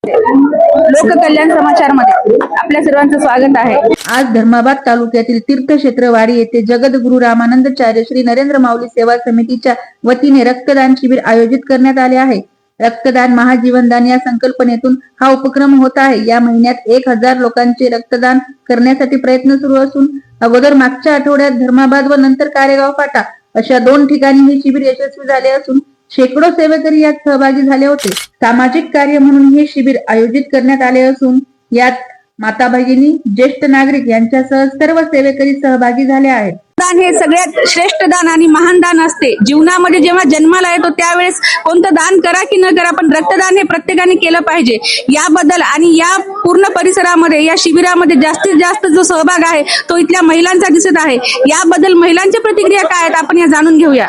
लोककल्याण समाचारमध्ये आपल्या सर्वांचं स्वागत आहे। आज धर्माबाद तालुक्यातील तीर्थक्षेत्रवाडी येथे जगद्गुरु रामानंदाचार्य श्री नरेंद्र माऊली सेवा समितीच्या वतीने रक्तदान शिबिर आयोजित करण्यात आले आहे। रक्तदान महाजीवनदान या संकल्पनेतून हा उपक्रम होत आहे। या महिन्यात 1000 लोकांचे रक्तदान करण्यासाठी प्रयत्न सुरू असून अगोदर मागच्या आठवड्यात धर्माबाद व नंतर कारेगाव फाटा अशा 2 ठिकाणी हे शिबिर यशस्वी झाले असून शेकडो सेवेकरी यात सहभागी झाले होते। सामाजिक कार्य म्हणून हे शिबिर आयोजित करण्यात आले असून यात माता भगिनी, ज्येष्ठ नागरिक यांच्यासह सर्व सेवेकरी सहभागी झाले आहेत। दान हे सगळ्यात श्रेष्ठ दान आणि महान दान असते। जीवनामध्ये जेव्हा जन्माला येतो त्यावेळेस कोणतं दान करा की न करा, पण रक्तदान हे प्रत्येकाने केलं पाहिजे। याबद्दल आणि या पूर्ण परिसरामध्ये या शिबिरामध्ये जास्तीत जास्त जो सहभाग आहे तो इथल्या महिलांचा दिसत आहे। याबद्दल महिलांच्या प्रतिक्रिया काय आहेत आपण या जाणून घेऊया।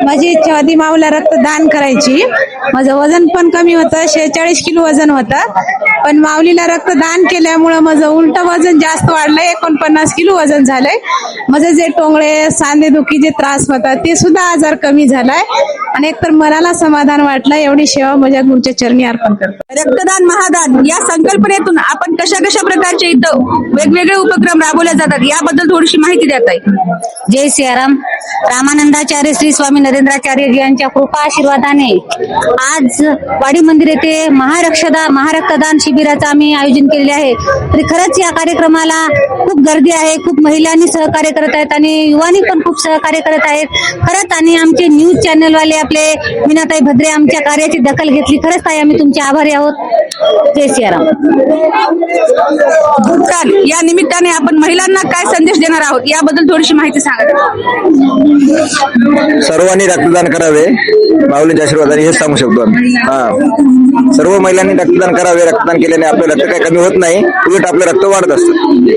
माझी इच्छा होती माऊला रक्तदान करायची। माझं वजन पण कमी होतं, 46 किलो वजन होतं, पण माऊलीला रक्तदान केल्यामुळे माझं उलट वजन जास्त वाढलंय, 49 किलो वजन झालंय। माझे जे टोंगळे सांधेदुखी जे त्रास होता ते सुद्धा आजार कमी झालाय आणि एकतर मनाला समाधान वाटलं। एवढी सेवा माझ्या गुरुच्या चरणी अर्पण करतो। रक्तदान महादान या संकल्पनेतून आपण कशा कशा प्रकारचे इथं वेगवेगळे उपक्रम राबवले जातात याबद्दल थोडीशी माहिती देता येईल। जय सियाराम। रामानंदाचार्य श्री स्वामी नरेंद्राचार्य यांच्या कृपा आशीर्वादाने आज वाडी मंदिर येथे महारक्तदान शिबिराचं आम्ही आयोजन केले आहे। तरी खरंच या कार्यक्रमाला खूप गर्दी आहे, खूप महिलांनी सहकार्य करत आहेत आणि युवानी पण खूप सहकार्य करत आहेत खरंच। आणि आमचे न्यूज चॅनल वाले आपले मीनाताई भद्रे आमच्या कार्याची दखल घेतली। खरंच ताई आम्ही तुमचे आभारी आहोत। जय सियाराम। भूतान या निमित्ताने आपण महिलांना काय संदेश देणार आहोत याबद्दल थोडीशी माहिती सांगा। सर्वांनी रक्तदान करावे, माऊलींच्या आशीर्वादाने हे सांगू शकतो। सर्व महिलांनी रक्तदान करावे। रक्तदान केल्याने आपलं रक्त काही कमी होत नाही, उलट आपलं रक्त वाढत असतं।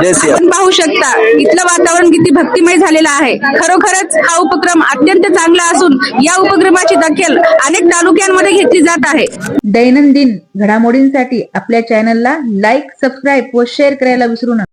जय सिया। आपण पाहू शकता इथलं वातावरण किती भक्तिमय झालेलं आहे। खरोखरच हा उपक्रम अत्यंत चांगला असून या उपक्रमाची दखल अनेक तालुक्यांमध्ये घेतली जात आहे। दैनंदिन घडामोडींसाठी आपल्या चॅनलला लाईक, सबस्क्राईब व शेअर करायला विसरू नका।